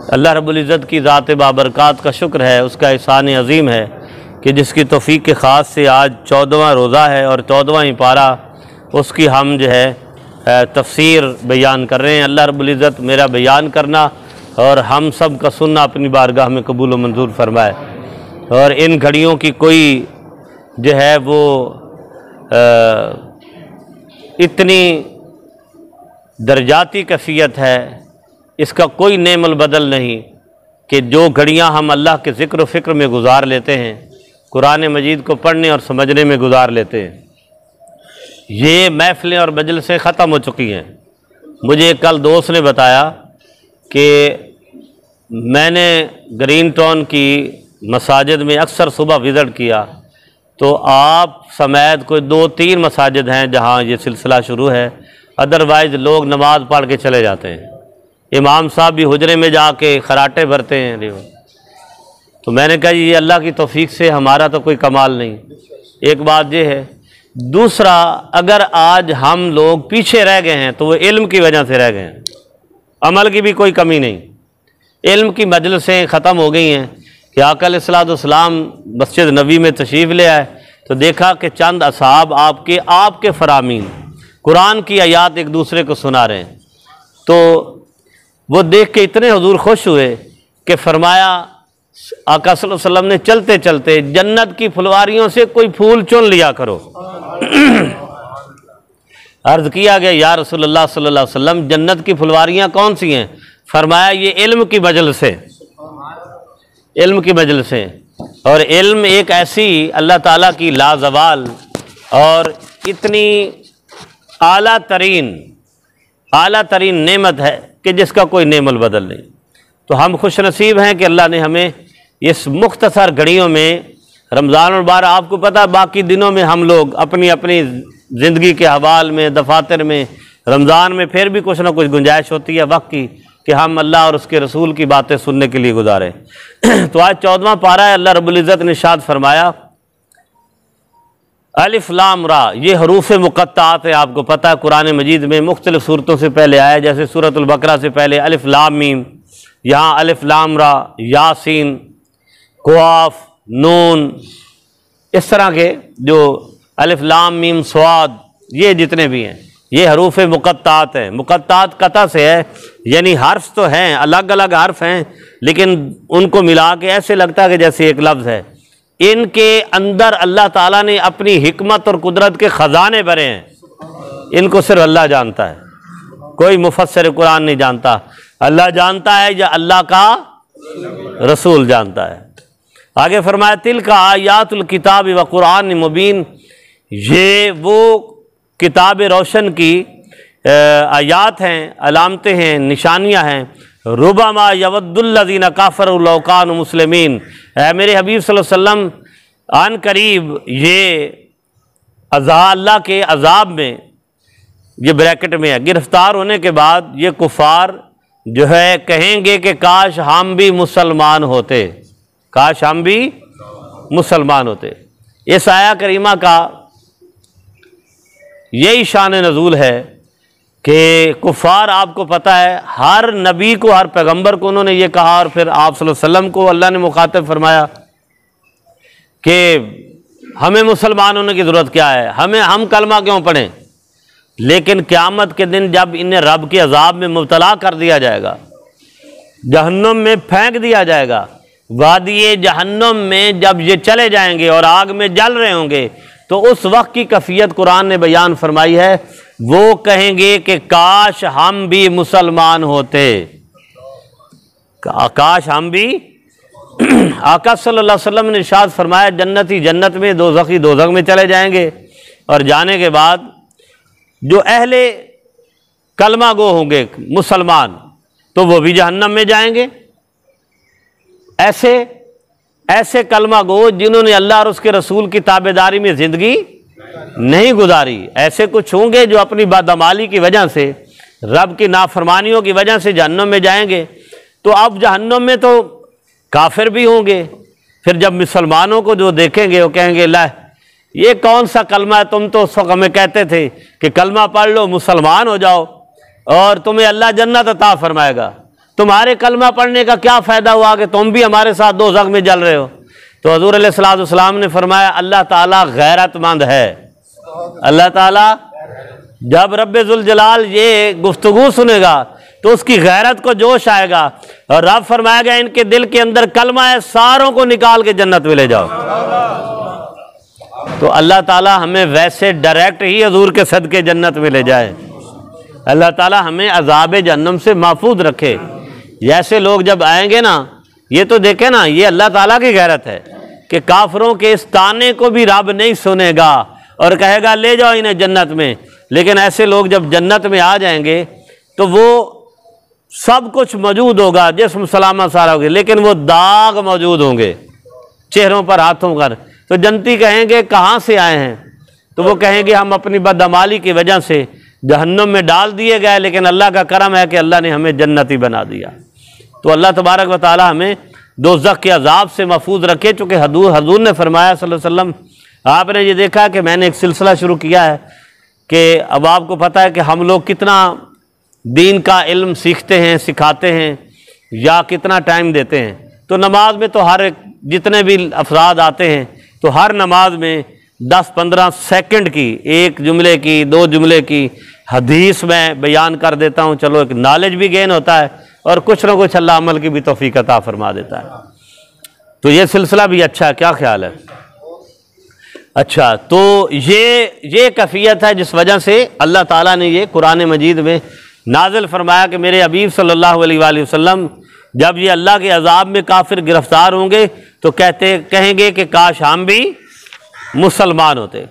अल्लाह रब्बुल इज़्ज़त की ज़ात बाबरकात का शुक्र है, उसका एहसान अज़ीम है कि जिसकी तौफ़ीक़ के ख़ास से आज 14वां रोज़ा है और 14वां ही पारा, उसकी हम जो है तफ़सीर बयान कर रहे हैं। अल्लाह रब्बुल इज़्ज़त मेरा बयान करना और हम सब का सुनना अपनी बारगाह में कबूल व मंजूर फरमाए। और इन घड़ियों की कोई जो है वो इतनी दर्जाती कैफियत है, इसका कोई नेमल बदल नहीं कि जो घड़ियां हम अल्लाह के ज़िक्र व फ़िक्र में गुजार लेते हैं, कुरान मजीद को पढ़ने और समझने में गुजार लेते हैं, ये महफ़िलें और मजलिसें ख़त्म हो चुकी हैं। मुझे कल दोस्त ने बताया कि मैंने ग्रीन टाउन की मसाजिद में अक्सर सुबह विज़िट किया, तो आप समेत कोई 2-3 मसाजिद हैं जहाँ ये सिलसिला शुरू है, अदरवाइज़ लोग नमाज़ पढ़ के चले जाते हैं। इमाम साहब भी हुजरे में जाके खराटे भरते हैं। तो मैंने कहा ये अल्लाह की तौफीक से, हमारा तो कोई कमाल नहीं। एक बात ये है। दूसरा, अगर आज हम लोग पीछे रह गए हैं तो वो इल्म की वजह से रह गए हैं, अमल की भी कोई कमी नहीं। इल्म की मजलिसें ख़त्म हो गई हैं कि आका अलैहिस्सलाम मस्जिद नबी में तशरीफ़ ले आए तो देखा कि चंद असहाब आपके फरामीन कुरान की आयात एक दूसरे को सुना रहे हैं। तो वो देख के इतने हुजूर खुश हुए कि फरमाया आका सल्लल्लाहु अलैहि वसल्लम ने चलते चलते जन्नत की फुलवारियों से कोई फूल चुन लिया करो। अर्ज़ किया गया या रसूलल्लाह सल्लल्लाहु अलैहि वसल्लम जन्नत की फुलवारियाँ कौन सी हैं? फरमाया ये इल्म की मजलिस है, इल्म की मजलिस है। और इल्म एक ऐसी अल्लाह ताला की लाजवाल और इतनी आला तरीन नेमत है कि जिसका कोई नेमल बदल नहीं। तो हम खुश नसीब हैं कि अल्लाह ने हमें इस मुख्तसर घड़ियों में, रमज़ान और बारह आपको पता है, बाकी दिनों में हम लोग अपनी अपनी ज़िंदगी के हवाल में, दफातर में, रमज़ान में फिर भी कुछ ना कुछ गुंजाइश होती है वक्त की कि हम अल्लाह और उसके रसूल की बातें सुनने के लिए गुजारें। तो आज 14वां पारा है। अल्लाह रब्बुल इज़्ज़त ने इरशाद फरमाया अलिफ लाम रा, ये हरूफ मुक़त्तात है। आपको पता है कुरान मजीद में मुख्तलिफ सूरतों से पहले आया, जैसे सूरतुल बकरा से पहले अलिफ लाम मीम, यहाँ अलिफ लाम रा, यासीन, क़ाफ, नून, इस तरह के जो अलिफ लाम मीम स्वाद, ये जितने भी हैं ये हरूफ मुक़त्तात हैं। मुक़त्तात कता से है, यानी हर्फ तो हैं, अलग अलग हर्फ हैं, लेकिन उनको मिला के ऐसे लगता है कि जैसे एक लफ्ज़ है। इनके अंदर अल्लाह ताला ने अपनी हिकमत और कुदरत के ख़जाने भरे हैं। इनको सिर्फ अल्लाह जानता है, कोई मुफस्सिर कुरान नहीं जानता। अल्लाह जानता है या अल्लाह का रसूल जानता है। आगे फरमाया तिल का आयातुल किताब व कुरान मुबीन, ये वो किताब रोशन की आयात हैं, अलामतें हैं, निशानियाँ हैं। रुबमा यवद्दुल्लज़ीना काफ़रू लौ कानू मुस्लिमीन, मेरे हबीब सल्लल्लाहु अलैहि वसल्लम आन करीब ये अल्लाह के अजाब में, ये ब्रैकेट में है, गिरफ्तार होने के बाद ये कुफ़ार जो है कहेंगे कि काश हम भी मुसलमान होते, काश हम भी मुसलमान होते। इस आया करीमा का यही शान नज़ूल है कि कुफ़ार, आपको पता है हर नबी को, हर पैगंबर को उन्होंने ये कहा, और फिर आप सल्लल्लाहु अलैहि वसल्लम को अल्लाह ने मुखातिब फरमाया कि हमें मुसलमान होने की ज़रूरत क्या है, हम कलमा क्यों पढ़ें। लेकिन क़यामत के दिन जब इन्हें रब के अजाब में मुब्तला कर दिया जाएगा, जहन्नुम में फेंक दिया जाएगा, वादी जहन्नुम में जब ये चले जाएंगे और आग में जल रहे होंगे, तो उस वक्त की कैफियत कुरान ने बयान फरमाई है। वो कहेंगे कि काश हम भी मुसलमान होते, काश हम भी। आका सल्लल्लाहु अलैहि वसल्लम ने इरशाद फरमाया जन्नती जन्नत में, दोज़खी दोज़ख में चले जाएंगे, और जाने के बाद जो अहले कलमा गो होंगे मुसलमान, तो वो भी जहन्नम में जाएंगे। ऐसे कलमा गो जिन्होंने अल्लाह और उसके रसूल की ताबेदारी में ज़िंदगी नहीं गुजारी, ऐसे कुछ होंगे जो अपनी बदअमाली की वजह से, रब की नाफरमानियों की वजह से जहन्नम में जाएंगे। तो अब जहन्नम में तो काफिर भी होंगे, फिर जब मुसलमानों को जो देखेंगे वो कहेंगे ला ये कौन सा कलमा है, तुम तो उस वक्त हमें कहते थे कि कलमा पढ़ लो मुसलमान हो जाओ और तुम्हें अल्लाह जन्नत अता फरमाएगा, तुम्हारे कलमा पढ़ने का क्या फ़ायदा हुआ कि तुम भी हमारे साथ दोज़ख में जल रहे हो। तो हज़ूर अलैहिस्सलाम ने फरमाया अल्लाह ताला गैरतमंद है। अल्लाह ताला जब रब्बे ज़ुल जलाल ये गुफ्तगू सुनेगा तो उसकी गैरत को जोश आएगा और रब फरमाया गया इनके दिल के अंदर कलमा है, सारों को निकाल के जन्नत में ले जाओ। तो अल्लाह ताला हमें वैसे डायरेक्ट ही हजूर के सदके जन्नत में ले जाए। अल्लाह ताला हमें अज़ाब जहन्नम से महफूज रखे। ऐसे लोग जब आएंगे ना, ये तो देखे ना, ये अल्लाह ताला की गैरत है कि काफरों के इस ताने को भी रब नहीं सुनेगा और कहेगा ले जाओ इन्हें जन्नत में। लेकिन ऐसे लोग जब जन्नत में आ जाएंगे तो वो सब कुछ मौजूद होगा, जिस्म सलामत सारा होगा, लेकिन वो दाग मौजूद होंगे चेहरों पर, हाथों पर। तो जन्नती कहेंगे कहाँ से आए हैं? तो वो कहेंगे हम अपनी बदअमाली की वजह से जहन्नम में डाल दिए गए, लेकिन अल्लाह का करम है कि अल्लाह ने हमें जन्नती बना दिया। तो अल्लाह तबारक व तआला हमें दोज़ख के अज़ाब से महफूज रखे। चूँकि हजूर ने फरमाया सल्लल्लाहु अलैहि वसल्लम, आपने ये देखा कि मैंने एक सिलसिला शुरू किया है कि अब आपको पता है कि हम लोग कितना दीन का इल्म सीखते हैं, सिखाते हैं या कितना टाइम देते हैं। तो नमाज में तो हर जितने भी अफराद आते हैं तो हर नमाज में 10-15 सेकंड की, एक जुमले की, 2 जुमले की हदीस में बयान कर देता हूँ। चलो एक नॉलेज भी गेन होता है और कुछ ना कुछ अल्लाह अमल की भी तौफीक अता फरमा देता है। तो ये सिलसिला भी अच्छा है, क्या ख्याल है? अच्छा, तो ये कैफियत है जिस वजह से अल्लाह ताला ने ये कुरान मजीद में नाजिल फरमाया कि मेरे हबीब सल्लल्लाहु अलैहि वसल्लम जब ये अल्लाह के अजाब में काफिर गिरफ्तार होंगे तो कहेंगे कि काश हम भी मुसलमान होते।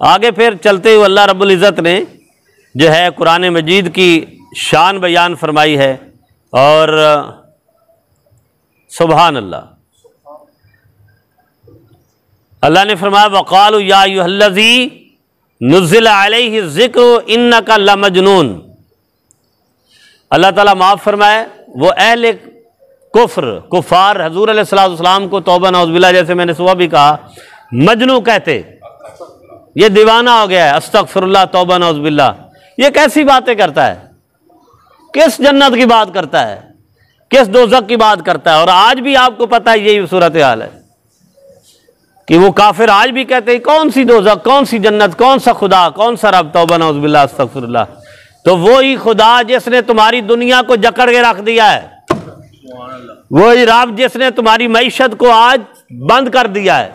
आगे फिर चलते हुए अल्लाह रब्बुल इज़्ज़त ने जो है कुरान मजीद की शान बयान फरमाई है। और सुभान अल्लाह, अल्लाह ने फरमाया वक़ालू या अय्युहल्लज़ी नुज़्ज़िला अलैहि ज़िक्र इन्नका लमजनून। अल्लाह ताला माफ़ फरमाए वो अहले कुफ़ार हज़ूर अलैहिस्सलाम को तौबा नौज़ुबिल्लाह, जैसे मैंने सुबह भी कहा, मजनू कहते, ये दीवाना हो गया है, अस्तग़फिरुल्लाह तौबा नौज़ुबिल्लाह। ये कैसी बातें करता है? किस जन्नत की बात करता है? किस दोज़ख की बात करता है? और आज भी आपको पता है यही सूरत हाल है कि वो काफिर आज भी कहते हैं कौन सी दोज़ख, कौन सी जन्नत, कौन सा खुदा, कौन सा रब, तौबा नौज़ुबिल्लाह अस्तग़फिरुल्लाह। तो वो ही खुदा जिसने तुम्हारी दुनिया को जकड़ के रख दिया है, वही रब जिसने तुम्हारी मईशत को आज बंद कर दिया है,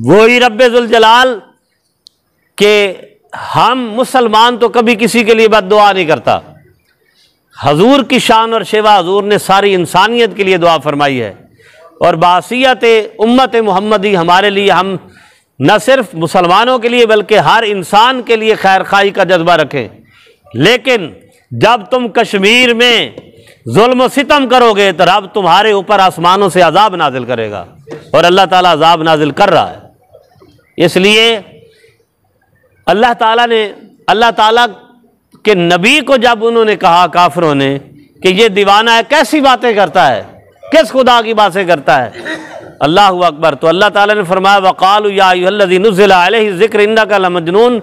वही रब्बे ज़ुल जलाल के हम मुसलमान तो कभी किसी के लिए बद्दुआ नहीं करता। हजूर की शान और शेवा हजूर ने सारी इंसानियत के लिए दुआ फरमाई है। और बासियत उम्मत मोहम्मदी हमारे लिए, हम न सिर्फ मुसलमानों के लिए बल्कि हर इंसान के लिए खैर खाई का जज्बा रखें। लेकिन जब तुम कश्मीर में जुल्म सितम करोगे तो रब तुम्हारे ऊपर आसमानों से अजाब नाजिल करेगा, और अल्लाह ताला अजाब नाजिल कर रहा है। इसलिए अल्लाह ताला के नबी को जब उन्होंने कहा काफिरों ने कि ये दीवाना है, कैसी बातें करता है, किस खुदा की बातें करता है, अल्लाहु अकबर, तो अल्लाह ताला ने फरमाया वक़ालू या अय्युहल्लज़ी नुज़्ज़िला अलैहि ज़िक्र इन्नका लमजनून।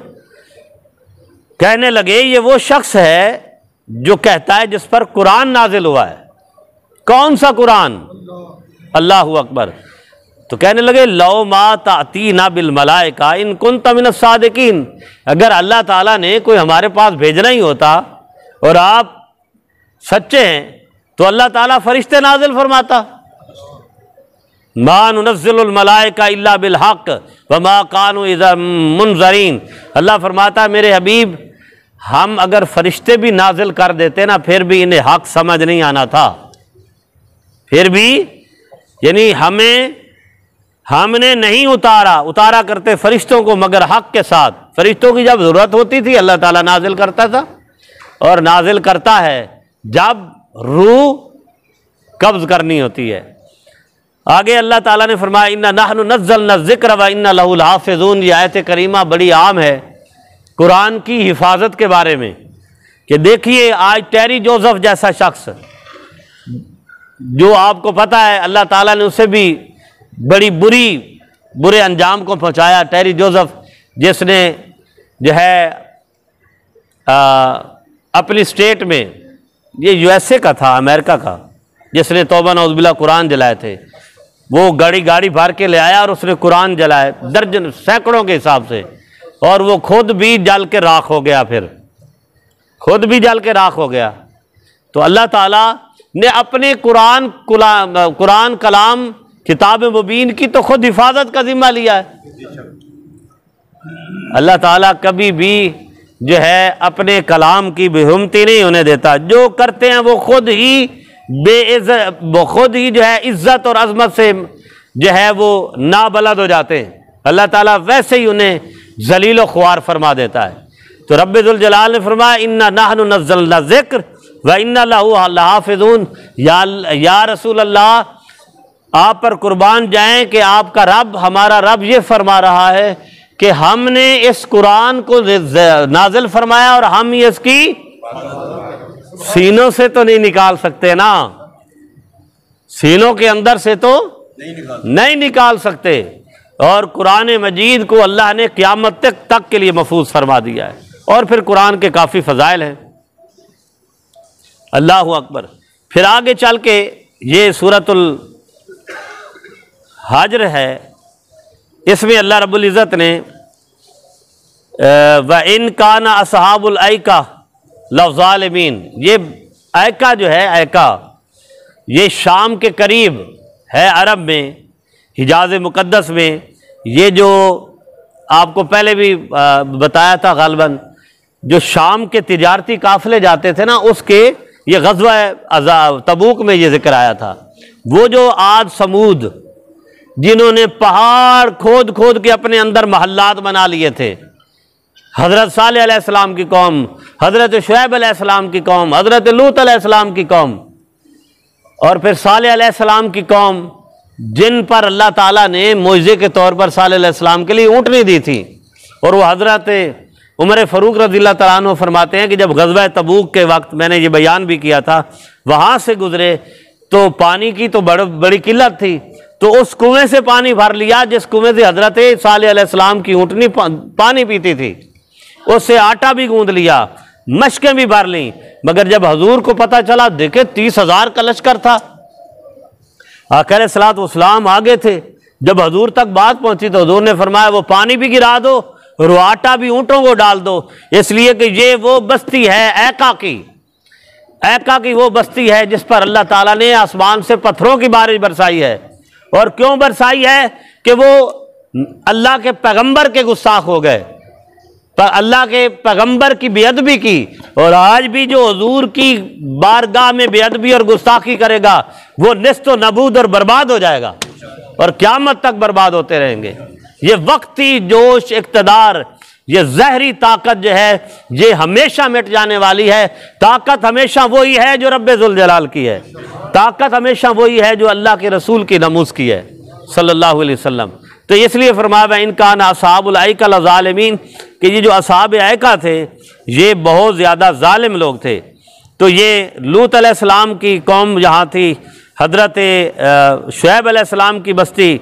कहने लगे ये वो शख्स है जो कहता है जिस पर कुरान नाजिल हुआ है। कौन सा कुरान? अल्लाहु अकबर। तो कहने लगे लौ मा तातीना बिल मलाइका इन कुन्ता मिनस सादिकीन। अगर अल्लाह ताला ने कोई हमारे पास भेजना ही होता और आप सच्चे हैं तो अल्लाह ताला फरिश्ते नाजिल फरमाता। मा नुनज़्ज़िलुल मलाइका इल्ला बिल हक़ व मा कानू इज़ा मुनज़रीन। अल्लाह फरमाता मेरे हबीब, हम अगर फरिश्ते भी नाजिल कर देते ना फिर भी इन्हें हक समझ नहीं आना था। फिर भी यानी हमने नहीं उतारा करते फरिश्तों को मगर हक के साथ। फरिश्तों की जब ज़रूरत होती थी अल्लाह ताला नाजिल करता था, और नाजिल करता है जब रूह कब्ज़ करनी होती है। आगे अल्लाह ताला ने फरमाया इन्ना नहनु नज़्ज़लना ज़िक्र व इन्ना लहु लहाफ़िज़ून। ये आयत करीमा बड़ी आम है कुरान की हिफाजत के बारे में कि देखिए आज टेरी जोसेफ जैसा शख्स, जो आपको पता है अल्लाह ताला ने उसे भी बड़ी बुरे अंजाम को पहुंचाया। टेरी जोसेफ जिसने जो है अपनी स्टेट में ये यूएसए का था, अमेरिका का, जिसने तौबा नौज़ुबिल्लाह कुरान जलाए थे। वो गाड़ी भर के ले आया और उसने कुरान जलाए, दर्जन सैकड़ों के हिसाब से, और वो खुद भी जल के राख हो गया, फिर खुद भी जल के राख हो गया। तो अल्लाह ताला ने अपने कुरान कलाम किताब मुबीन की तो खुद हिफाजत का जिम्मा लिया है। अल्लाह ताला कभी भी जो है अपने कलाम की बेहुरमती नहीं होने देता। जो करते हैं वो खुद ही वो खुद ही जो है इज्जत और अजमत से जो है वो नाबलद हो जाते हैं। अल्लाह ताला वैसे ही उन्हें जलील व ख्वार फरमा देता है। तो रब्बे जुल जलाल ने फरमाया इन्ना नहनु नज़्ज़लना ज़िक्र व इन्ना लहू लहाफ़िज़ून। या रसूल अल्लाह आप पर कुर्बान जाएं कि आपका रब, हमारा रब ये फरमा रहा है कि हमने इस कुरान को नाजिल फरमाया और हम ये इसकी सीनों से तो नहीं निकाल सकते ना, सीनों के अंदर से तो नहीं निकाल सकते। और कुरान मजीद को अल्लाह ने क़यामत तक के लिए महफूज फरमा दिया है। और फिर कुरान के काफ़ी फ़ज़ाइल हैं। अल्लाह अकबर। फिर आगे चल के ये सूरतुल हज्र है, इसमें अल्लाह रब्बुल इज़्ज़त ने व इन काना असहाबुल ऐका लज़ालिमीन, ये ऐका जो है, ऐका ये शाम के करीब है, अरब में, हिजाज़ मुक़द्दस में। ये जो आपको पहले भी बताया था ग़ालिबन, जो शाम के तिजारती काफ़िले जाते थे ना, उसके ये ग़ज़वा तबूक में ये ज़िक्र आया था। वो जो आद समूद जिन्होंने पहाड़ खोद खोद के अपने अंदर महल्लात बना लिए थे, हज़रत सालेह अलैहिस्सलाम की कौम, हज़रत शुएब अलैहिस्सलाम की कौम, हज़रत लूत अलैहिस्सलाम की कौम, और फिर सालेह अलैहिस्सलाम की कौम, जिन पर अल्लाह ताला ने मोइज़े के तौर पर सालेह अलैहिस्सलाम के लिए ऊँटनी दी थी। और वो हज़रत उमर फ़ारूक रज़ियल्लाहु तआला अन्हु फरमाते हैं कि जब ग़ज़वा तबूक के वक्त, मैंने ये बयान भी किया था, वहाँ से गुज़रे तो पानी की तो बड़ी किल्लत थी, तो उस कुएँ से पानी भर लिया जिस कुएँ से हज़रत सालेह अलैहिस्सलाम की ऊँटनी पानी पीती थी। उससे आटा भी गूँध लिया, मशकें भी भर लीं। मगर जब हजूर को पता चला, देखे 30,000 का लश्कर था, आका अलैहिस्सलाम आगे थे। जब हजूर तक बात पहुंची तो हजूर ने फरमाया वो पानी भी गिरा दो और वो आटा भी ऊँटों को डाल दो, इसलिए कि ये वो बस्ती है ऐका की वो बस्ती है जिस पर अल्लाह ताला ने आसमान से पत्थरों की बारिश बरसाई है। और क्यों बरसाई है कि वो अल्लाह के पैगंबर के गुस्ताख हो गए, अल्लाह के पैगंबर की बेअदबी की। और आज भी जो हुजूर की बारगाह में बेअदबी और गुस्ताखी करेगा वो निस्तो नबूद और बर्बाद हो जाएगा और क़यामत तक बर्बाद होते रहेंगे। ये वक्ती जोश, इक़्तिदार, ये जहरी ताकत जो है ये हमेशा मिट जाने वाली है। ताकत हमेशा वही है जो रब्बे ज़ुल जलाल की है, ताकत हमेशा वही है जो अल्लाह के रसूल की नमूज़ की है सल्लल्लाहु अलैहि वसल्लम। तो इसलिए फरमाया इनका असहाबुल ऐका लज़ालिमीन, कि ये जो असहाब ऐका थे ये बहुत ज़्यादा ज़ालिम लोग थे। तो ये लूत अलैहिस्सलाम की कौम जहाँ थी, हज़रत शुएब अलैहिस्सलाम की बस्ती,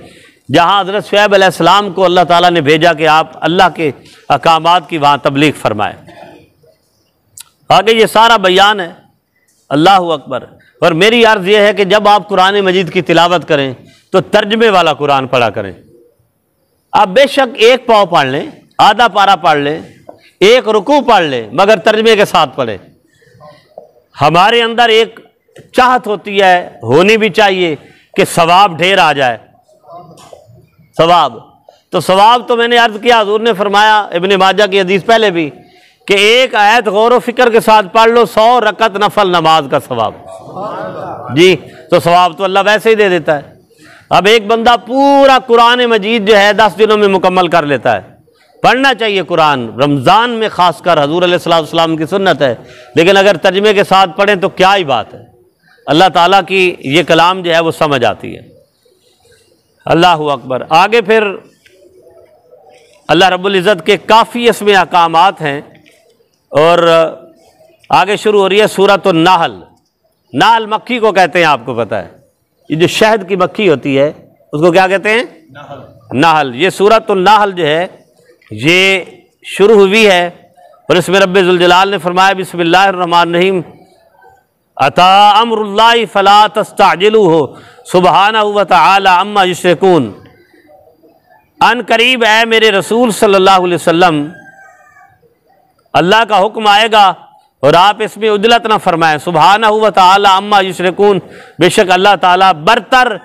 जहाँ हज़रत शुएब अलैहिस्सलाम को अल्लाह ताला ने भेजा कि आप अल्लाह के अहकामात की वहाँ तबलीग फरमाएँ। आगे ये सारा बयान है। अल्लाहु अकबर। और मेरी अर्ज़ ये है कि जब आप कुरान मजीद की तिलावत करें तो तर्जमे वाला कुरान पढ़ा करें। आप बेशक एक पाव पढ़ लें, आधा पारा पढ़ लें, एक रुकू पढ़ लें, मगर तर्जमे के साथ पढ़ें। हमारे अंदर एक चाहत होती है, होनी भी चाहिए, कि सवाब ढेर आ जाए। सवाब तो मैंने अर्ज़ किया, हुज़ूर ने फरमाया इब्ने माजा की हदीस पहले भी, कि एक आयत गौर व फिक्र के साथ पढ़ लो, 100 रकत नफल नमाज का सवाब। जी, तो सवाब तो अल्लाह वैसे ही दे देता है। अब एक बंदा पूरा कुरान मजीद जो है 10 दिनों में मुकम्मल कर लेता है। पढ़ना चाहिए कुरान, रमज़ान में ख़ासकर, हज़ूर अलैहिस्सलाम की सुन्नत है। लेकिन अगर तर्जमे के साथ पढ़ें तो क्या ही बात है, अल्लाह ताला की ये कलाम जो है वो समझ आती है। अल्लाहु अकबर। आगे फिर अल्लाह रब्बुल इज़्ज़त के काफ़ी इसमें अहकामात हैं और आगे शुरू हो रही है सूरतुन नहल। नाल मक्खी को कहते हैं, आपको पता है, ये जो शहद की मक्खी होती है उसको क्या कहते हैं? नहल। ये सूरतुन नहल जो है ये शुरू हुई है और इसमें रब्बे ज़ुल जलाल ने फरमाया बिस्मिल्लाहिर रहमानिर रहीम अता अम्रुल्लाहि फला तस्ताजिलूहु सुब्हानहु व तआला अम्मा युश्रिकून। अन करीब है मेरे रसूल सल्लल्लाहु अलैहि वसल्लम, अल्लाह का हुक्म आएगा और आप इसमें उजलत न फरमाएं। सुब्हानहु व तआला अम्मा युश्रिकून, बेशक अल्लाह ताला बरतर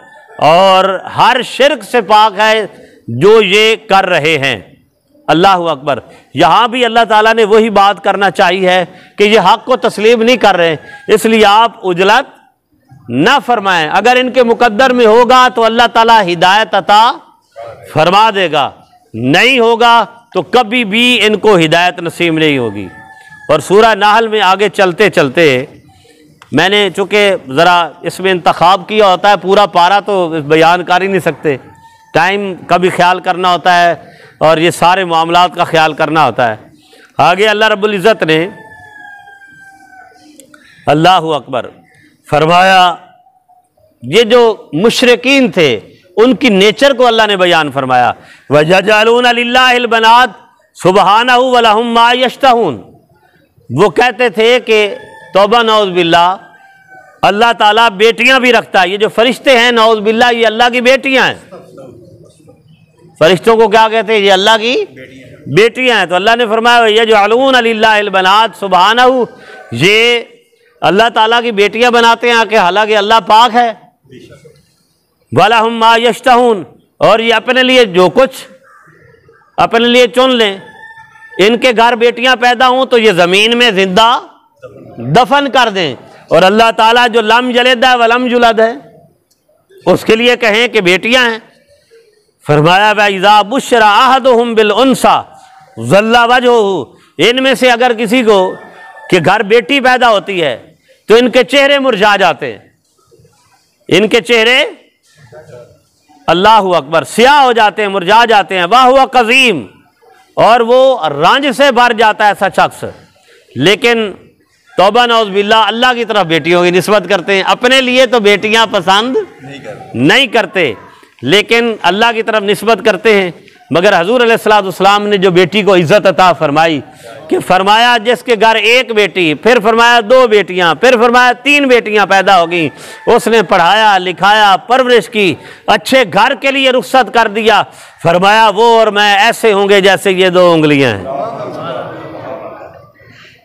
और हर शिर्क से पाक है जो ये कर रहे हैं। अल्लाह अकबर। यहाँ भी अल्लाह ताला ने वही बात करना चाहिए है कि ये हक़ को तस्लीम नहीं कर रहे, इसलिए आप उजलत ना फरमाएं। अगर इनके मुकद्दर में होगा तो अल्लाह ताला हिदायत अता फरमा देगा, नहीं होगा तो कभी भी इनको हिदायत नसीब नहीं होगी। और सूरह नाहल में आगे चलते चलते मैंने चूँकि ज़रा इसमें इंतखाब किया होता है, पूरा पारा तो बयान कर ही नहीं सकते, टाइम का भी ख्याल करना होता है और ये सारे मामलात का ख्याल करना होता है। आगे अल्लाह रब्बुल इज़्ज़त ने अल्लाहु अकबर फरमाया, ये जो मुशरिकीन थे उनकी नेचर को अल्लाह ने बयान फरमाया। वयजअलूना लिल्लाहिल बनात सुब्हानहु व लहुम मा यश्तहून। वो कहते थे कि तौबा नौज़ बिल्लाह, अल्लाह ताला बेटियां भी रखता है। ये जो फरिश्ते हैं नौज़ बिल्लाह, ये अल्लाह की बेटियां हैं। फरिश्तों को क्या कहते हैं? ये अल्लाह की बेटियां हैं। तो अल्लाह ने फरमाया यजअलूना लिल्लाहिल बनात सुब्हानहु, ये अल्लाह ताला की बेटियां बनाते हैं कि हालांकि अल्लाह पाक है। वलहुम मा यश्तहून, और ये अपने लिए जो कुछ अपने लिए चुन लें। इनके घर बेटियां पैदा हों तो ये ज़मीन में जिंदा दफन कर दें। और अल्लाह ताला जो लम यलिद है वलम युलद है, उसके लिए कहें कि बेटियां हैं। फरमाया वइज़ा बुश्रा अहदुहुम बिल उन्सा ज़ल्ला वजहुहु, इनमें से अगर किसी को कि घर बेटी पैदा होती है तो इनके चेहरे मुरझा जाते हैं, इनके चेहरे अल्लाहु अकबर स्याह हो जाते हैं, मुरझा जाते हैं। वाह हुआ कज़ीम, और वो रंज से भर जाता है ऐसा शख्स। लेकिन तौबा नौज़ बिल्लाह, अल्लाह की तरफ बेटियों की निस्बत करते हैं। अपने लिए तो बेटियां पसंद नहीं करते, लेकिन अल्लाह की तरफ निस्बत करते हैं। मगर हजूर अलैहिस्सलाम ने जो बेटी को इज़्ज़त अता फरमाई कि फरमाया जिसके घर एक बेटी, फिर फरमाया दो बेटियां, फिर फरमाया तीन बेटियां पैदा हो गई, उसने पढ़ाया लिखाया परवरिश की, अच्छे घर के लिए रुख्सत कर दिया। फरमाया वो और मैं ऐसे होंगे जैसे ये दो उंगलियां हैं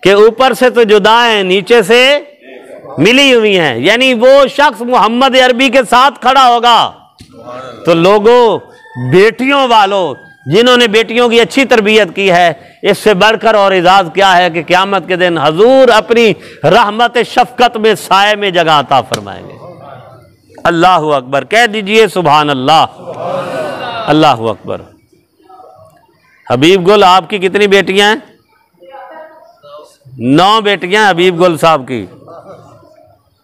कि ऊपर से तो जुदा हैं, नीचे से मिली हुई हैं। यानी वो शख्स मोहम्मद अरबी के साथ खड़ा होगा। तो लोगों, बेटियों वालों, जिन्होंने बेटियों की अच्छी तरबियत की है, इससे बढ़कर और एजाज क्या है कि क़यामत के दिन हजूर अपनी रहमत शफकत में साए में जगह अता फरमाएंगे। अल्लाहु अकबर, कह दीजिए सुभान अल्लाह। अल्लाहु अकबर। हबीब गुल आपकी कितनी बेटियां हैं? 9 बेटियां हबीब गुल साहब की।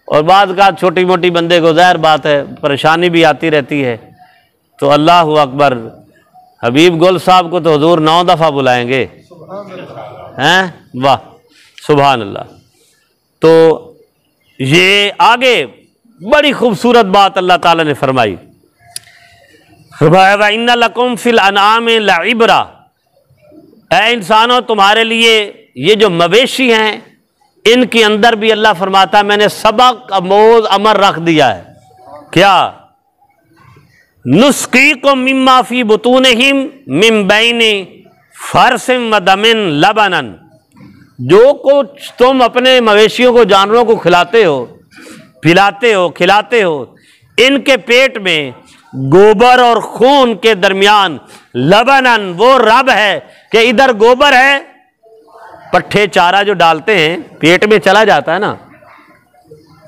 और बाद का छोटी मोटी बंदे को ज़ाहिर बात है परेशानी भी आती रहती है। तो अल्लाहु अकबर, हबीब गुल साहब को तो हुजूर 9 दफ़ा बुलाएंगे हैं। वाह सुभान अल्लाह। तो ये आगे बड़ी खूबसूरत बात अल्लाह ताला ने फरमाई, व इन्ना लकुम फिल अनआमि लइब्रा, ऐ इंसानों तुम्हारे लिए ये जो मवेशी हैं इनके अंदर भी अल्लाह फरमाता है मैंने सबक अमोज अमर रख दिया है। क्या? नुस्कीकुम मिम्मा फी बुतूनिहिम मिन बैनि फरसिम व दमिन लबनन, जो कुछ तुम अपने मवेशियों को, जानवरों को खिलाते हो, पिलाते हो, खिलाते हो, इनके पेट में गोबर और खून के दरमियान लबनन, वो रब है कि इधर गोबर है, पट्ठे चारा जो डालते हैं पेट में चला जाता है ना,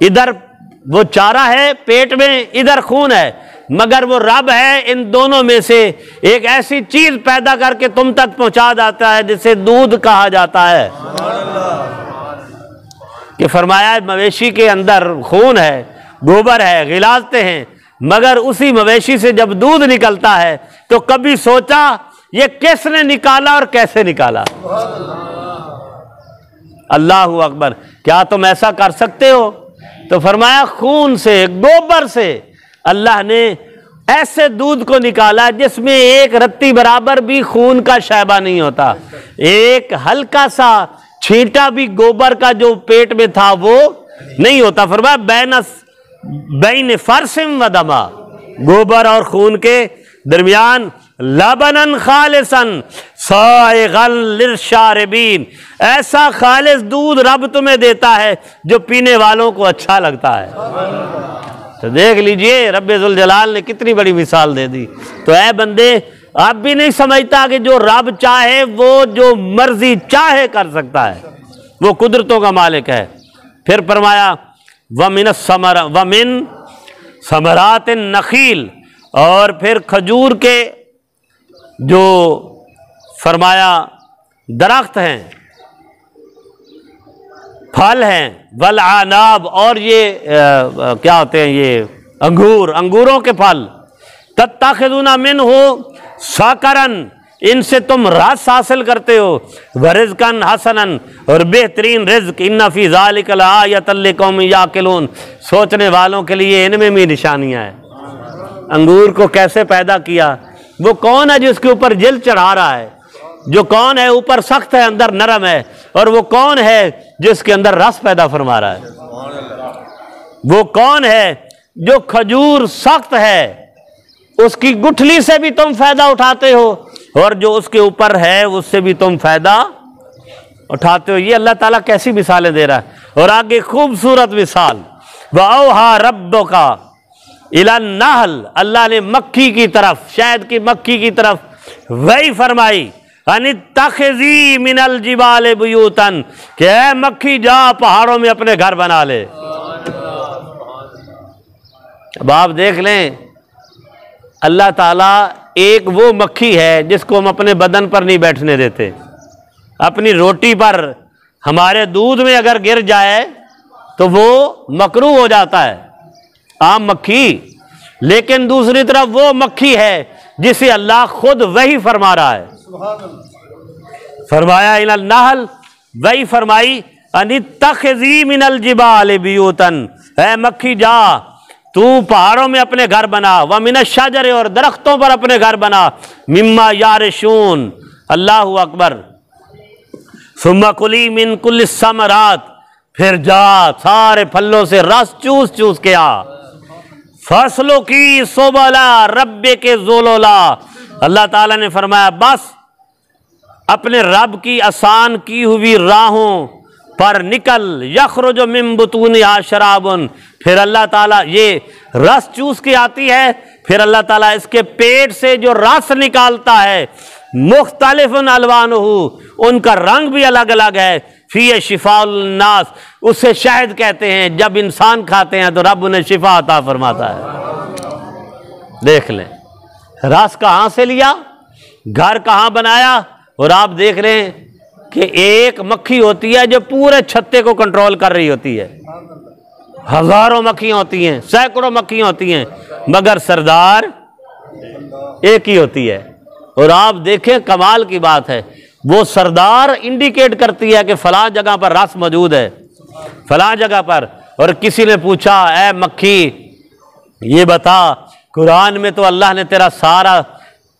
इधर वो चारा है पेट में, इधर खून है। मगर वो रब है इन दोनों में से एक ऐसी चीज पैदा करके तुम तक पहुंचा जाता है जिसे दूध कहा जाता है। कि फरमाया मवेशी के अंदर खून है, गोबर है, गिलाजते हैं, मगर उसी मवेशी से जब दूध निकलता है तो कभी सोचा ये किसने निकाला और कैसे निकाला? अल्लाहु अकबर। क्या तुम ऐसा कर सकते हो? तो फरमाया खून से, गोबर से अल्लाह ने ऐसे दूध को निकाला जिसमें एक रत्ती बराबर भी खून का शैबा नहीं होता, एक हल्का सा छींटा भी गोबर का जो पेट में था वो नहीं होता। फरमाया बैन फरसिम व दमा, गोबर और खून के दरमियान लबनन खालिसन साइगल लिशारिबीन, ऐसा खालिस दूध रब तुम्हें देता है जो पीने वालों को अच्छा लगता है। तो देख लीजिए रब्बे जुल जलाल ने कितनी बड़ी मिसाल दे दी। तो ऐ बंदे, आप भी नहीं समझता कि जो रब चाहे वो जो मर्जी चाहे कर सकता है, वो कुदरतों का मालिक है। फिर फरमाया वमिन समरात नखील, और फिर खजूर के जो फरमाया दरख्त हैं, फल हैं, वल आनाब, और ये क्या होते हैं, ये अंगूर, अंगूरों के फल, तत्ताखिदूना मिन्हु साकरन, इनसे तुम रस हासिल करते हो, वरिज़्क़न हसनन, और बेहतरीन रिज़्क़, इन्ना फ़ी ज़ालिका लआयतन लिक़ौमिन याक़िलून, सोचने वालों के लिए इनमें भी निशानियाँ हैं। अंगूर को कैसे पैदा किया, वो कौन है जिसके ऊपर जिल चढ़ा रहा है, जो कौन है ऊपर सख्त है अंदर नरम है, और वो कौन है जिसके अंदर रस पैदा फरमा रहा है, वो कौन है जो खजूर सख्त है उसकी गुठली से भी तुम फायदा उठाते हो, और जो उसके ऊपर है उससे भी तुम फायदा उठाते हो। ये अल्लाह ताला कैसी मिसालें दे रहा है। और आगे खूबसूरत मिसाल, वऔहा रब्बुका इला नहल, अल्लाह ने मक्खी की तरफ, शहद की मक्खी की तरफ वही फरमाई, अनित्तखिज़ी मिनल जिबाल बुयूतन, कि ऐ मक्खी जा पहाड़ों में अपने घर बना ले। अब आप देख लें, अल्लाह ताला एक वो मक्खी है जिसको हम अपने बदन पर नहीं बैठने देते, अपनी रोटी पर, हमारे दूध में अगर गिर जाए तो वो मकरूह हो जाता है, आम मक्खी। लेकिन दूसरी तरफ वो मक्खी है जिसे अल्लाह खुद वही फरमा रहा है। फरमाया इनल नहल, वही फरमाई, अनित्तखिज़ी मिनल जिबाल बुयूतन, है मक्खी जा तू पहाड़ों में अपने घर बना, व मिनश शजर, और दरख्तों पर अपने घर बना, मिम्मा यारिशून, अल्लाहु अकबर, सुम्मा कुली मिन कुल्लि समरात, फिर जा सारे फलों से रस चूस चूस के आ, फसलों की सोबला रब्बे के जोलोला, अल्लाह ताला ने फरमाया बस अपने रब की आसान की हुई राहों पर निकल, यखरुजु मिन बुतूनिहा शराबुन, फिर अल्लाह ताला ये रस चूस के आती है, फिर अल्लाह ताला इसके पेट से जो रस निकालता है, मुख्तलिफुन अलवानुहु, उनका रंग भी अलग अलग है, फीह शिफाउल नास, उसे शहद कहते हैं, जब इंसान खाते हैं तो रब उन्हें शिफा अता फरमाता है। देख लें रस कहाँ से लिया, घर कहाँ बनाया। और आप देख रहे हैं कि एक मक्खी होती है जो पूरे छत्ते को कंट्रोल कर रही होती है, हजारों मक्खियां होती हैं, सैकड़ों मक्खियां होती हैं, मगर सरदार एक ही होती है। और आप देखें कमाल की बात है, वो सरदार इंडिकेट करती है कि फलां जगह पर रस मौजूद है, फलां जगह पर। और किसी ने पूछा, ऐ मक्खी ये बता, कुरान में तो अल्लाह ने तेरा सारा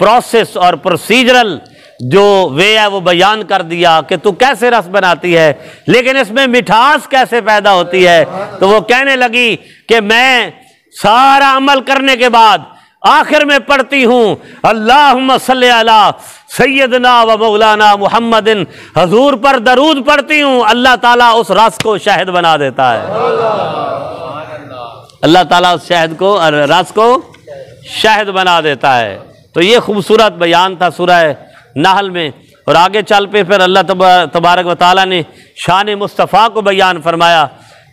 प्रोसेस और प्रोसीजरल जो वे है वो बयान कर दिया कि तू कैसे रस बनाती है, लेकिन इसमें मिठास कैसे पैदा होती है। तो वो कहने लगी कि मैं सारा अमल करने के बाद आखिर में पढ़ती हूँ अल्लाहुम्मा सल्ली अला सय्यदना व मौलाना मुहम्मदिन, हजूर पर दरूद पढ़ती हूँ, अल्लाह ताला उस रस को शहद बना देता है। अल्लाह ताला उस शहद को, रस को शहद बना देता है। तो ये खूबसूरत बयान था सूरह नहल में। और आगे चल पे फिर अल्लाह तबारक व तआला ने शान मुस्तफ़ा को बयान फरमाया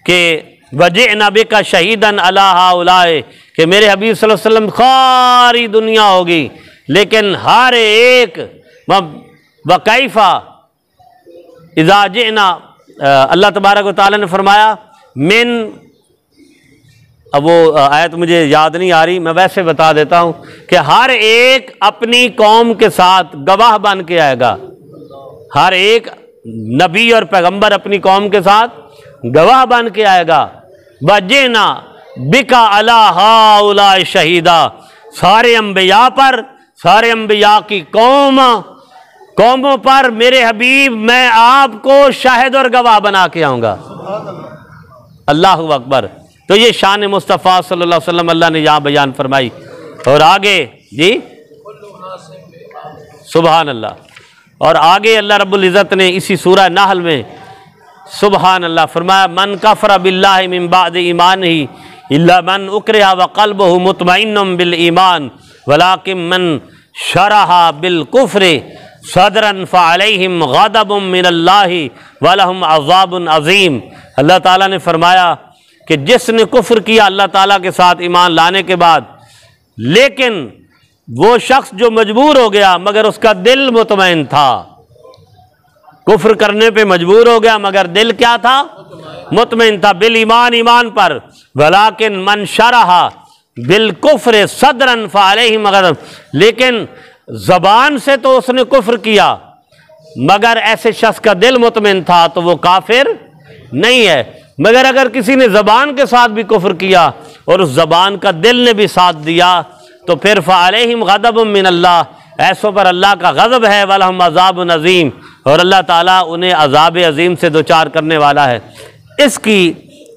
कि वजिअना बिका शहीदन अला हाउलाए, कि मेरे हबीब सल्लल्लाहु अलैहि वसल्लम सारी दुनिया होगी, लेकिन हर एक वकैफ़ा इज़ा जिअना, अल्लाह तबारक व तआला ने फरमाया मिन, अब वो आयत मुझे याद नहीं आ रही, मैं वैसे बता देता हूँ कि हर एक अपनी कौम के साथ गवाह बन के आएगा। हर एक नबी और पैगंबर अपनी कौम के साथ गवाह बन के आएगा। वजिअना बिका अला हाउलाए शहीदा, सारे अंबिया पर, सारे अंबिया की कौमों पर मेरे हबीब मैं आपको शाहिद और गवाह बना के आऊँगा। अल्लाहु अकबर। तो ये शान मुस्तफ़ा सल्लल्लाहु अलैहि वसल्लम अल्लाह ने यहाँ बयान फरमाई। और आगे जी सुबहान अल्लाह। और आगे अल्लाह रब्बुल इज़्ज़त ने इसी सूरह नहल में सुबहान अल्लाह फरमाया, मन कफ़र बिल्लाहि मिन बाद ईमानिही इल्ला मन उकरिहा व क़ल्बुहु मुतमइन्नुम बिल ईमान वलाकिन मन शरहा बिल कुफ्रि सदरन फ़अलैहिम ग़ज़बुम मिनल्लाहि व लहुम अज़ाबुन अज़ीम। अल्लाह ताला ने फरमाया कि जिसने कुफ्र किया अल्लाह ताला के साथ ईमान लाने के बाद, लेकिन वो शख्स जो मजबूर हो गया मगर उसका दिल मुतमईन था, कुफ्र करने पे मजबूर हो गया मगर दिल क्या था, मुतमईन था बिल ईमान, ईमान पर। वलाकिन मन शरहा बिल कुफ्र सदरन फ़अलैहिम ग़ज़ब, लेकिन ज़बान से तो उसने कुफ्र किया मगर ऐसे शख्स का दिल मुतमईन था तो वो काफिर नहीं है। मगर अगर किसी ने ज़बान के साथ भी कुफ्र किया और उस ज़बान का दिल ने भी साथ दिया तो फिर फ़अलैहिम ग़ज़बुम मिनल्लाह, ऐसों पर अल्लाह का गज़ब है, वलहुम अज़ाबुन अज़ीम, और अल्लाह ताला उन्हें अज़ाब अज़ीम से दो चार करने वाला है।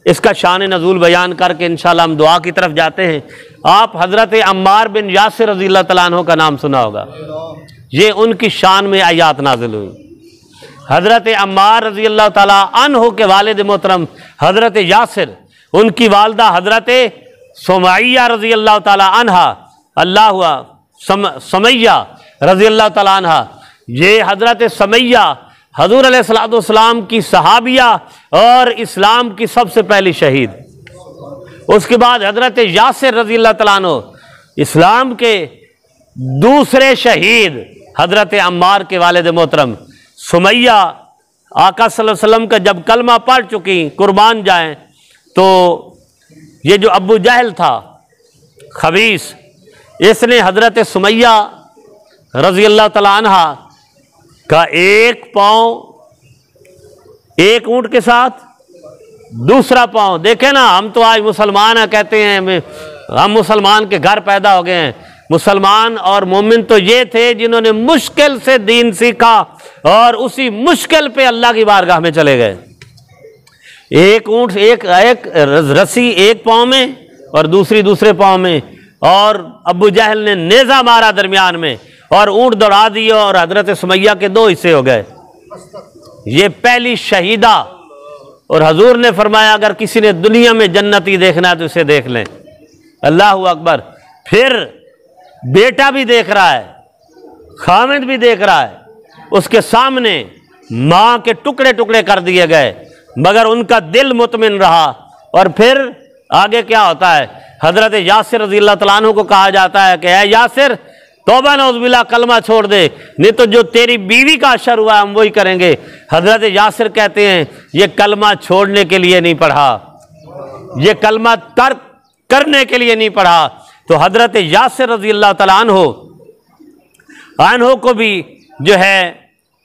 इसका शान नज़ूल बयान करके इंशाअल्लाह हम दुआ की तरफ जाते हैं। आप हज़रत अम्मार बिन यासिर रज़ियल्लाहु तआला अन्हु का नाम सुना होगा। ये उनकी शान में आयात नाज़िल हुई। हज़रत अम्मार रज़ियल्लाहु तआला अन्हु के वालिद मोहतरम हज़रत यासिर, उनकी वालदा हज़रत सुमैया रज़ियल्लाहु तआला अन्हा, सुमैया रज़ियल्लाहु तआला अन्हा, ये हज़रत सुमैया हज़ूर अलैहिस्सलातु वस्सलाम की सहाबिया और इस्लाम की सबसे पहली शहीद। उसके बाद हज़रत यासिर रज़ियल्लाहु तआला अन्हु, इस्लाम के दूसरे शहीद हज़रत अम्मार के वालिद मोहतरम। सुमैया आका सल्लल्लाहु अलैहि वसल्लम का जब कलमा पढ़ चुकी कुर्बान जाएं तो ये जो अबू जहल था खबीस, इसने हज़रत सुमैया रज़ियल्लाहु तआला अन्हा का एक पाँव एक ऊँट के साथ, दूसरा पाँव, देखे ना हम तो आज मुसलमान हैं, कहते हैं हम मुसलमान के घर पैदा हो गए हैं। मुसलमान और मोमिन तो ये थे जिन्होंने मुश्किल से दीन सीखा और उसी मुश्किल पे अल्लाह की बारगाह में चले गए। एक ऊँट एक रस्सी एक पाँव में और दूसरी दूसरे पाँव में, और अबू जहल ने नेज़ा मारा दरमियान में और ऊँट दौड़ा दिया और हज़रत सुमैया के दो हिस्से हो गए। ये पहली शहीदा। और हजूर ने फरमाया अगर किसी ने दुनिया में जन्नती देखना है तो इसे देख लें। अल्लाहु अकबर। फिर बेटा भी देख रहा है, खामिद भी देख रहा है, उसके सामने माँ के टुकड़े टुकड़े कर दिए गए मगर उनका दिल मुतमिन रहा। और फिर आगे क्या होता है, हज़रत यासिर रज़ियल्लाहु तआला अन्हु को कहा जाता है कि ऐ यासिर तौबा नौज़ुबिल्लाह, कलमा छोड़ दे, नहीं तो जो तेरी बीवी का असर हुआ हम वही करेंगे। हज़रत यासिर कहते हैं ये कलमा छोड़ने के लिए नहीं पढ़ा, ये कलमा तर्क करने के लिए नहीं पढ़ा। तो हज़रत यासिर रज़ियल्लाहु तआला अन्हु को भी जो है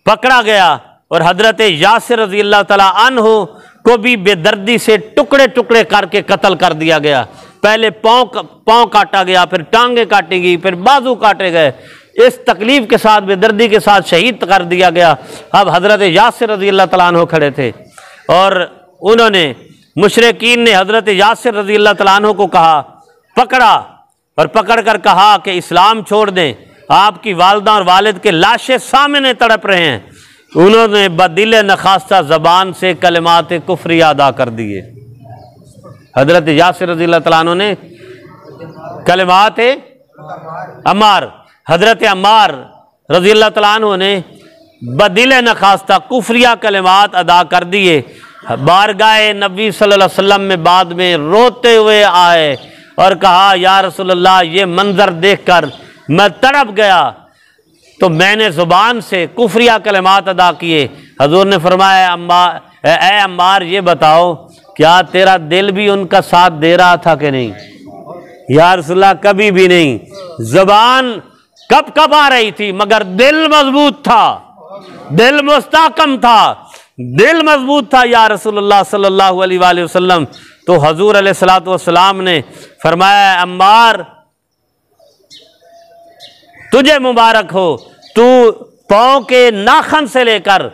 पकड़ा गया और हज़रत यासिर रज़ियल्लाहु तआला अन्हु को भी बेदर्दी से टुकड़े टुकड़े करके कत्ल कर दिया गया। पहले पाँव काटा गया, फिर टांगे काटी गई, फिर बाजू काटे गए। इस तकलीफ के साथ बेदर्दी के साथ शहीद कर दिया गया। अब हज़रत यासिर रज़ियल्लाहु तआला अन्हु खड़े थे और उन्होंने मुशरिकीन ने हज़रत यासिर रज़ियल्लाहु तआला अन्हु को कहा, पकड़ा और पकड़ कर कहा कि इस्लाम छोड़ दें, आपकी वालदा और वालिद के लाशें सामने तड़प रहे हैं। उन्होंने बदिल नखास्ता ज़बान से कलिमात कुफ्री अदा कर दिए। हज़रत यासिर रज़ियल्लाहु तआला अन्हु ने कलिमात अम्मार, हज़रत अम्मार रज़ियल्लाहु तआला अन्हु ने बदिल नखास्ता कुफ्रिया कलिमात अदा कर दिए। बारगाह नबी सल्लल्लाहु अलैहि वसल्लम में बाद में रोते हुए आए और कहा या रसूलल्लाह, ये मंजर देखकर मैं तड़प गया तो मैंने ज़ुबान से कुफ्रिया कलिमात अदा किए। हजूर ने फरमाया ऐ अम्मार, ये बताओ क्या तेरा दिल भी उनका साथ दे रहा था कि नहीं? या रसूलल्लाह, कभी भी नहीं। ज़ुबान कब कब आ रही थी मगर दिल मजबूत था, दिल मुस्तहकम था, दिल मजबूत था या रसूलल्लाह सल्लल्लाहु अलैहि वसल्लम। तो हजूर अलैहिस्सलातु वस्सलाम ने फरमाया अम्मार, तुझे मुबारक हो, तू पाँव के नाखन से लेकर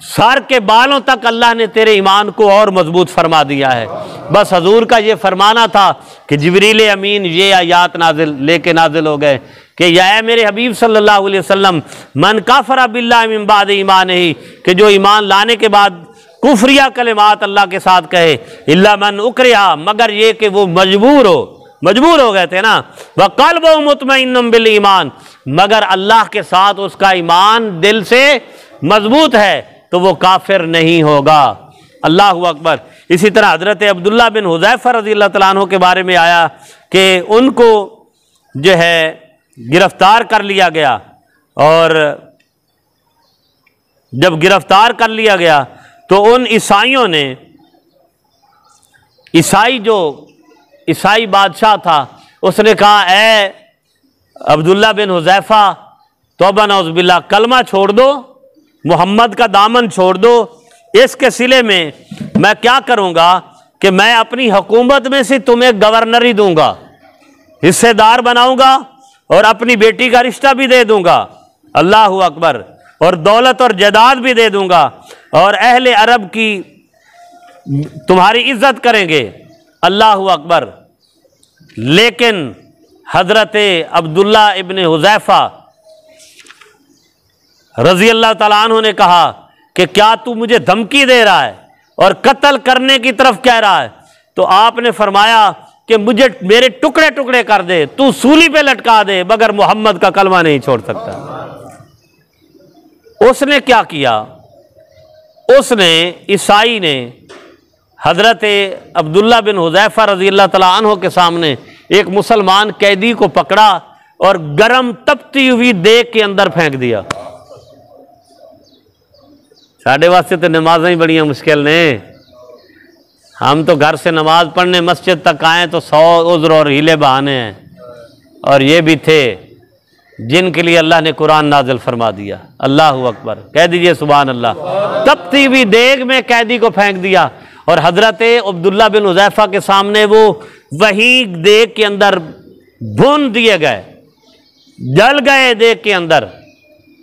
सर के बालों तक अल्लाह ने तेरे ईमान को और मजबूत फरमा दिया है। बस हजूर का ये फरमाना था कि जिब्रील अमीन ये आयात नाजिल लेके नाजिल हो गए कि या मेरे हबीब सल्लल्लाहु अलैहि वसल्लम, मन काफरा बिल्लाहि मिन बाद ईमानिही, कि जो ईमान लाने के बाद कुफरिया कलिमात अल्लाह के साथ कहे, इल्ला मन उकरिहा, मगर ये कि वो मजबूर हो गए थे ना, वह क़ल्बुहु मुतमइन्नुन बिल ईमान, मगर अल्लाह के साथ उसका ईमान दिल से मजबूत है, तो वो काफिर नहीं होगा। अल्लाहु अकबर। इसी तरह हजरत अब्दुल्ला बिन हुज़ैफा रज़ियल्लाहु तआला अन्हु के बारे में आया कि उनको जो है गिरफ्तार कर लिया गया, और जब गिरफ्तार कर लिया गया तो उन ईसाइयों ने, ईसाई बादशाह था, उसने कहा ए अब्दुल्ला बिन हुज़ैफा, तौबा नऊज़ बिल्लाह, कलमा छोड़ दो, मोहम्मद का दामन छोड़ दो। इसके सिले में मैं क्या करूँगा कि मैं अपनी हुकूमत में से तुम्हें गवर्नरी दूंगा, हिस्सेदार बनाऊंगा, और अपनी बेटी का रिश्ता भी दे दूंगा, अल्लाहु अकबर, और दौलत और जायदाद भी दे दूंगा, और अहले अरब की तुम्हारी इज्जत करेंगे, अल्लाहु अकबर। लेकिन हजरत अब्दुल्ला इब्न हुज़ैफा रज़ी अल्लाह तआला अन्हु ने कहा कि क्या तू मुझे धमकी दे रहा है और कत्ल करने की तरफ कह रहा है? तो आपने फरमाया कि मुझे मेरे टुकड़े टुकड़े कर दे, तू सूली पे लटका दे, मगर मोहम्मद का कलमा नहीं छोड़ सकता। उसने क्या किया? उसने, ईसाई ने हजरत अब्दुल्ला बिन हुज़ैफा रज़ियल्लाहु तआला अन्हु के सामने एक मुसलमान कैदी को पकड़ा और गरम तपती हुई देग के अंदर फेंक दिया। साढ़े वास्ते तो नमाज़ें ही बड़ियाँ मुश्किल ने, हम तो घर से नमाज पढ़ने मस्जिद तक आए तो 100 उज़्र और हीले बहाने हैं, और ये भी थे जिनके लिए अल्लाह ने कुरान नाजिल फरमा दिया। अल्लाहु अकबर, कह दीजिए सुभान अल्लाह। तपती हुई देग में कैदी को फेंक दिया, और हजरत अब्दुल्ला बिन हुज़ैफा के सामने वो वही देग के अंदर भून दिए गए, जल गए देग के अंदर।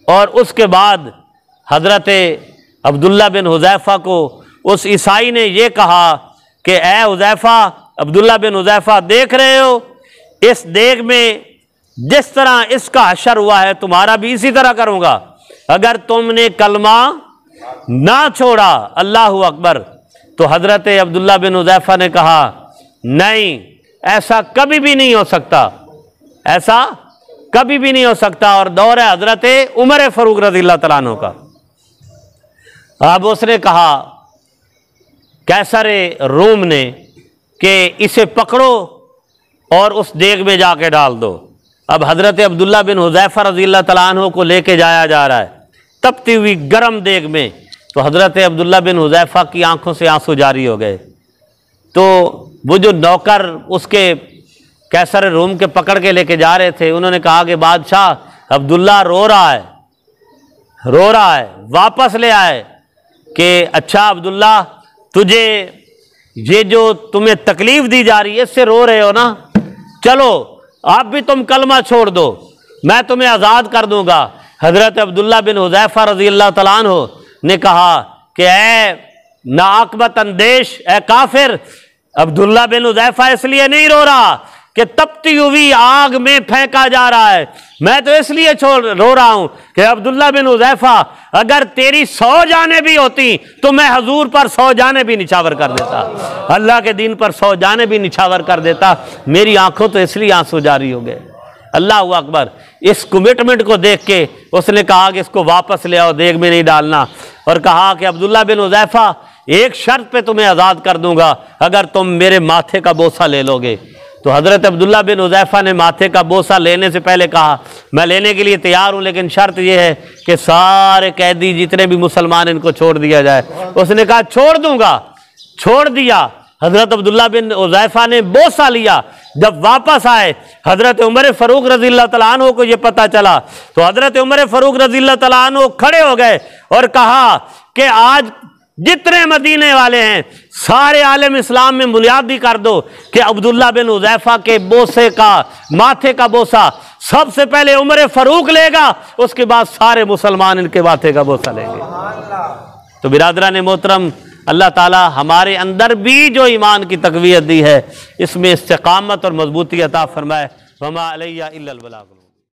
और उसके बाद हजरत अब्दुल्ला बिन हुज़ैफा को उस ईसाई ने यह कहा कि ए हुज़ैफा, अब्दुल्ला बिन हुज़ैफा, देख रहे हो इस देग में जिस तरह इसका हशर हुआ है, तुम्हारा भी इसी तरह करूंगा अगर तुमने कलमा ना छोड़ा। अल्लाहु अकबर। तो हजरत अब्दुल्ला बिन हुज़ैफा ने कहा नहीं, ऐसा कभी भी नहीं हो सकता, ऐसा कभी भी नहीं हो सकता। और दौर है हजरत उमर फारूक रज़ियल्लाहु तआला अन्हु का। अब उसने कहा कैसरे रूम ने कि इसे पकड़ो और उस देग में जाके डाल दो। अब हजरत अब्दुल्ला बिन हुज़ैफा रज़ियल्लाहु तआला अन्हु को लेके जाया जा रहा है तपती हुई गर्म देग में। तो हजरत अब्दुल्ला बिन हुज़ैफा की आंखों से आंसू जारी हो गए। तो वो जो नौकर उसके कैसर रूम के पकड़ के लेके जा रहे थे, उन्होंने कहा कि बादशाह अब्दुल्ला रो रहा है, वापस ले आए। कि अच्छा अब्दुल्ला, तुझे ये जो तुम्हें तकलीफ दी जा रही है इससे रो रहे हो ना, चलो आप भी तुम कलमा छोड़ दो, मैं तुम्हें आज़ाद कर दूंगा। हजरत अब्दुल्ला बिन हुज़ैफा रज़ियल्लाहु तआला अन्हु ने कहा कि ए नाअक़बत अंदेश, ए काफिर, अब्दुल्ला बिन हुज़ैफा इसलिए नहीं रो रहा कि तपती हुई आग में फेंका जा रहा है, मैं तो इसलिए रो रहा हूं कि अब्दुल्ला बिन हुज़ैफा, अगर तेरी 100 जाने भी होती तो मैं हजूर पर 100 जाने भी निछावर कर देता, अल्लाह के दीन पर 100 जाने भी निछावर कर देता। मेरी आंखों तो इसलिए आंसू जारी हो गए। अल्लाह अकबर। इस कमिटमेंट को देख के उसने कहा कि इसको वापस ले आओ, देग में नहीं डालना, और कहा कि अब्दुल्ला बिन हुज़ैफा, एक शर्त पे तुम्हें आज़ाद कर दूंगा अगर तुम मेरे माथे का बोसा ले लोगे। तो हज़रत अब्दुल्ला बिन हुज़ैफा ने माथे का बोसा लेने से पहले कहा मैं लेने के लिए तैयार हूँ, लेकिन शर्त यह है कि सारे कैदी जितने भी मुसलमान इनको छोड़ दिया जाए। उसने कहा छोड़ दूंगा, छोड़ दिया। हज़रत अब्दुल्ला बिन हुज़ैफा ने बोसा लिया। जब वापस आए हज़रत उमर फारूक रज़ियल्लाहु तआला अन्हु को ये पता चला, तो हज़रत उमर फारूक रज़ियल्लाहु तआला अन्हु खड़े हो गए और कहा कि आज जितने मदीने वाले हैं सारे आलम इस्लाम में बुनियादी कर दो कि अब्दुल्ला बिन हुज़ैफा के बोसे का, माथे का बोसा सबसे पहले उमर फारूक लेगा, उसके बाद सारे मुसलमान इनके माथे का बोसा लेंगे। तो बिरादरान मोहतरम, अल्लाह ताला हमारे अंदर भी जो ईमान की तक़वियत दी है इसमें इस्तिक़ामत और मजबूती अता फरमाए। वमा अलैया इल्लल बलाग।